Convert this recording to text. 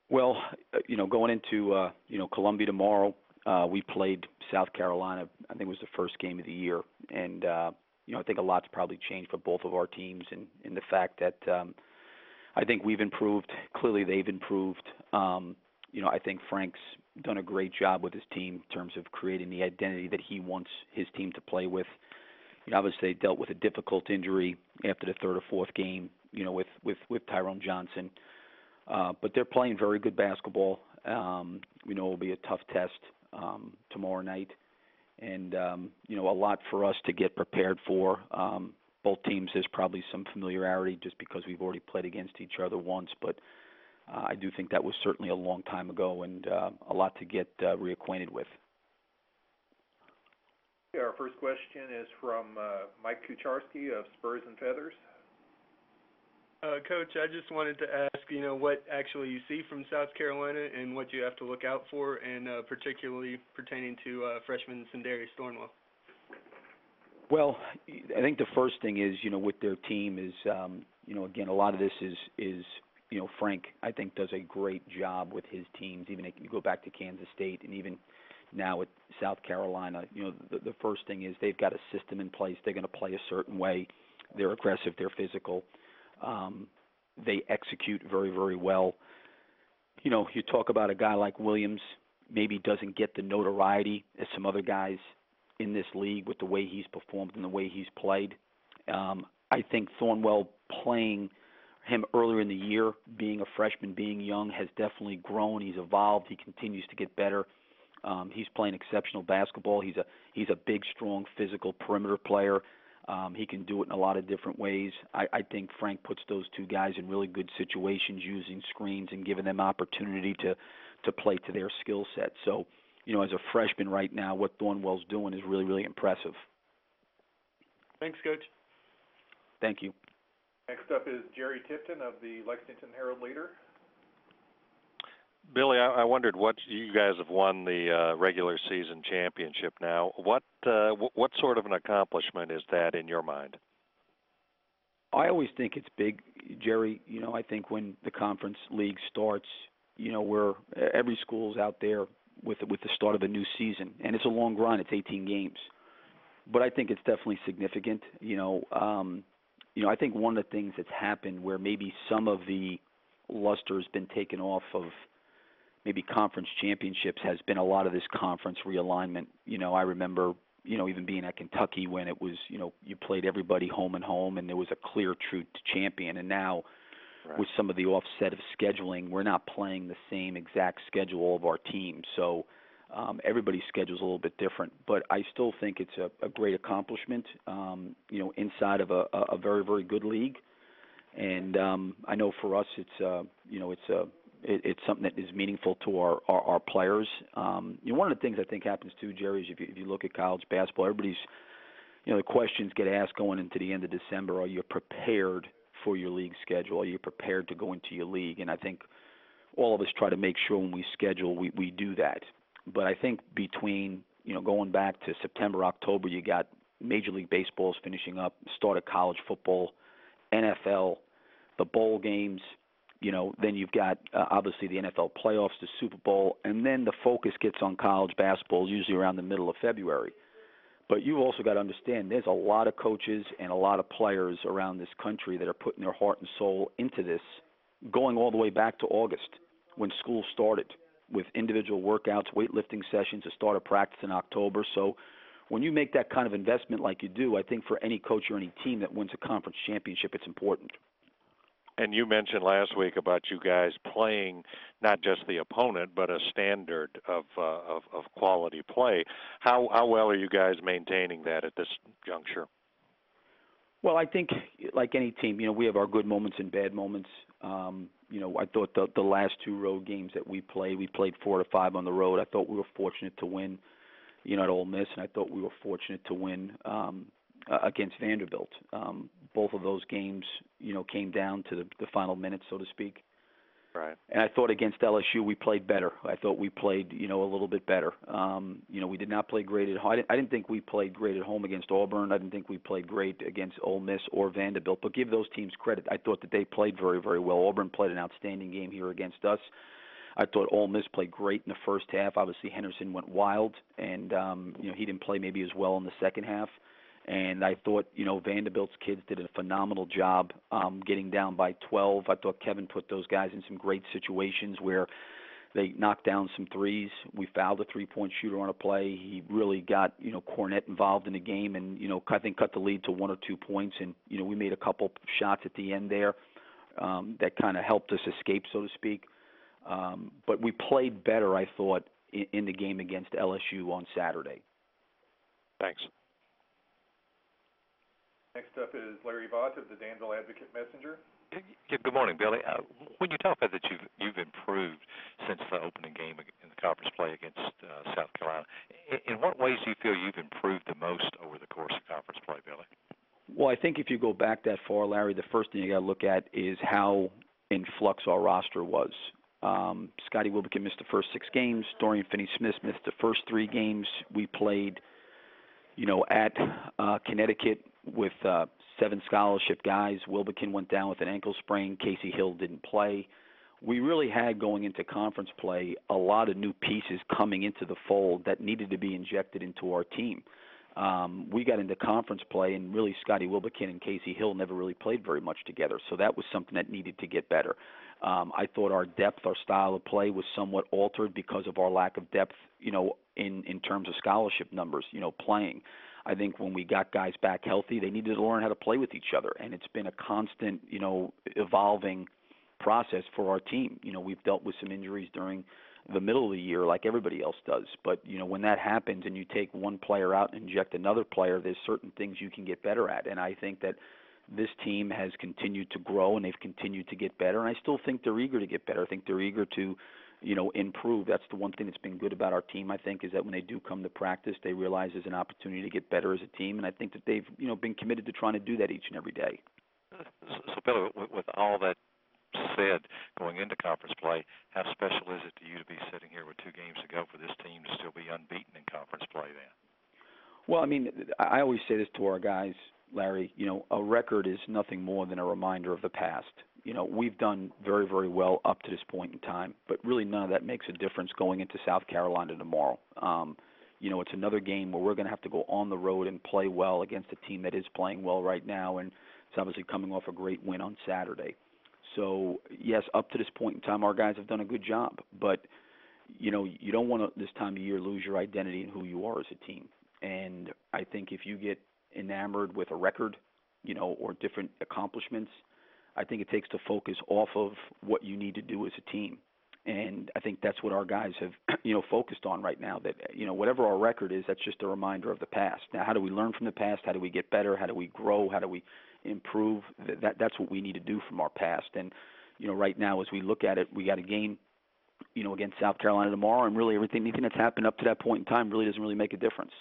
Well, going into Columbia tomorrow, we played South Carolina. I think it was the first game of the year, and I think a lot's probably changed for both of our teams, in the fact that I think we've improved. Clearly, they've improved. I think Frank's done a great job with his team in terms of creating the identity that he wants his team to play with. Obviously, they dealt with a difficult injury after the third or fourth game, with Tyrone Johnson. But they're playing very good basketball. We know it will be a tough test tomorrow night. And, a lot for us to get prepared for. Both teams, there's probably some familiarity just because we've already played against each other once. But I do think that was certainly a long time ago and a lot to get reacquainted with. Okay, our first question is from Mike Kucharski of Spurs and Feathers. Coach, I just wanted to ask, what actually you see from South Carolina and what you have to look out for, and particularly pertaining to freshman Sindarius Thornwell. Well, I think the first thing is, with their team is, again, a lot of this is Frank, I think, does a great job with his teams. Even if you go back to Kansas State and even now at South Carolina, the first thing is they've got a system in place. They're going to play a certain way. They're aggressive. They're physical. They execute very, very well. You talk about a guy like Williams, maybe doesn't get the notoriety as some other guys in this league with the way he's performed and the way he's played. I think Thornwell playing him earlier in the year, being a freshman, being young, has definitely grown. He's evolved. He continues to get better. He's playing exceptional basketball. He's a big, strong, physical perimeter player. He can do it in a lot of different ways. I think Frank puts those two guys in really good situations using screens and giving them opportunity to play to their skill set. So, as a freshman right now, what Thornwell's doing is really, really impressive. Thanks, Coach. Thank you. Next up is Jerry Tipton of the Lexington Herald-Leader. Billy, I wondered what you guys have won the regular season championship now. What sort of an accomplishment is that in your mind? I always think it's big, Jerry. I think when the conference league starts, where every school's out there with the start of a new season, and it's a long run. It's 18 games, but I think it's definitely significant. I think one of the things that's happened where maybe some of the luster's been taken off of maybe conference championships has been a lot of this conference realignment. I remember, even being at Kentucky when it was, you played everybody home and home, and there was a clear true champion. And now, right, with some of the offset of scheduling, we're not playing the same exact schedule of our team. So everybody's schedule is a little bit different. But I still think it's a great accomplishment, inside of a very, very good league. And I know for us, it's something that is meaningful to our players. One of the things I think happens too, Jerry, is if you look at college basketball, everybody's, the questions get asked going into the end of December: are you prepared for your league schedule? Are you prepared to go into your league? And I think all of us try to make sure when we schedule, we do that. But I think between, going back to September, October, you got Major League Baseball's finishing up, start of college football, NFL, the bowl games. Then you've got, obviously, the NFL playoffs, the Super Bowl, and then the focus gets on college basketball, usually around the middle of February. But you've also got to understand there's a lot of coaches and a lot of players around this country that are putting their heart and soul into this, going all the way back to August when school started, with individual workouts, weightlifting sessions, the start of practice in October. So when you make that kind of investment like you do, I think for any coach or any team that wins a conference championship, it's important. And you mentioned last week about you guys playing not just the opponent, but a standard of quality play. How well are you guys maintaining that at this juncture? Well, I think like any team, we have our good moments and bad moments. I thought the last two road games that we played 4 to 5 on the road. I thought we were fortunate to win, at Ole Miss, and I thought we were fortunate to win against Vanderbilt. Both of those games, came down to the final minutes, so to speak. Right. And I thought against LSU we played better. I thought we played, a little bit better. We did not play great at home. I didn't think we played great at home against Auburn. I didn't think we played great against Ole Miss or Vanderbilt. But give those teams credit. I thought that they played very, very well. Auburn played an outstanding game here against us. I thought Ole Miss played great in the first half. Obviously, Henderson went wild, and he didn't play maybe as well in the second half. And I thought, Vanderbilt's kids did a phenomenal job getting down by 12. I thought Kevin put those guys in some great situations where they knocked down some threes. We fouled a three-point shooter on a play. He really got, Cornette involved in the game and, I think cut the lead to 1 or 2 points. And, we made a couple shots at the end there that kind of helped us escape, so to speak. But we played better, I thought, in the game against LSU on Saturday. Thanks. Next up is Larry Vaught of the Danville Advocate-Messenger. Yeah, good morning, Billy. When you talk about that you've improved since the opening game in the conference play against South Carolina, in what ways do you feel you've improved the most over the course of conference play, Billy? Well, I think if you go back that far, Larry, the first thing you got to look at is how in flux our roster was. Scotty Wilbekin missed the first 6 games. Dorian Finney-Smith missed the first 3 games. We played, at Connecticut with 7 scholarship guys. Wilbekin went down with an ankle sprain. Casey Hill didn't play. We really had, going into conference play, a lot of new pieces coming into the fold that needed to be injected into our team. We got into conference play, and really Scotty Wilbekin and Casey Hill never really played very much together, so that was something that needed to get better. I thought our depth, our style of play was somewhat altered because of our lack of depth, in terms of scholarship numbers, playing. I think when we got guys back healthy, they needed to learn how to play with each other, and it's been a constant, evolving process for our team. We've dealt with some injuries during the middle of the year like everybody else does, but, when that happens and you take one player out and inject another player, there's certain things you can get better at, and I think that this team has continued to grow and they've continued to get better, and I still think they're eager to get better. I think they're eager to improve. That's the one thing that's been good about our team, I think, is that when they do come to practice, they realize there's an opportunity to get better as a team, and I think that they've, been committed to trying to do that each and every day. So, Billy, with all that said, going into conference play, how special is it to you to be sitting here with 2 games to go for this team to still be unbeaten in conference play then? Well, I always say this to our guys, Larry, a record is nothing more than a reminder of the past. We've done very, very well up to this point in time, but really none of that makes a difference going into South Carolina tomorrow. It's another game where we're going to have to go on the road and play well against a team that is playing well right now, and it's obviously coming off a great win on Saturday. So, yes, up to this point in time, our guys have done a good job, but, you don't want to, this time of year, lose your identity and who you are as a team. And I think if you get enamored with a record, or different accomplishments, I think it takes the focus off of what you need to do as a team. And I think that's what our guys have, focused on right now, that, whatever our record is, that's just a reminder of the past. Now, how do we learn from the past? How do we get better? How do we grow? How do we improve? That's what we need to do from our past. And, right now, as we look at it, we got a game, against South Carolina tomorrow, and really anything that's happened up to that point in time really doesn't really make a difference.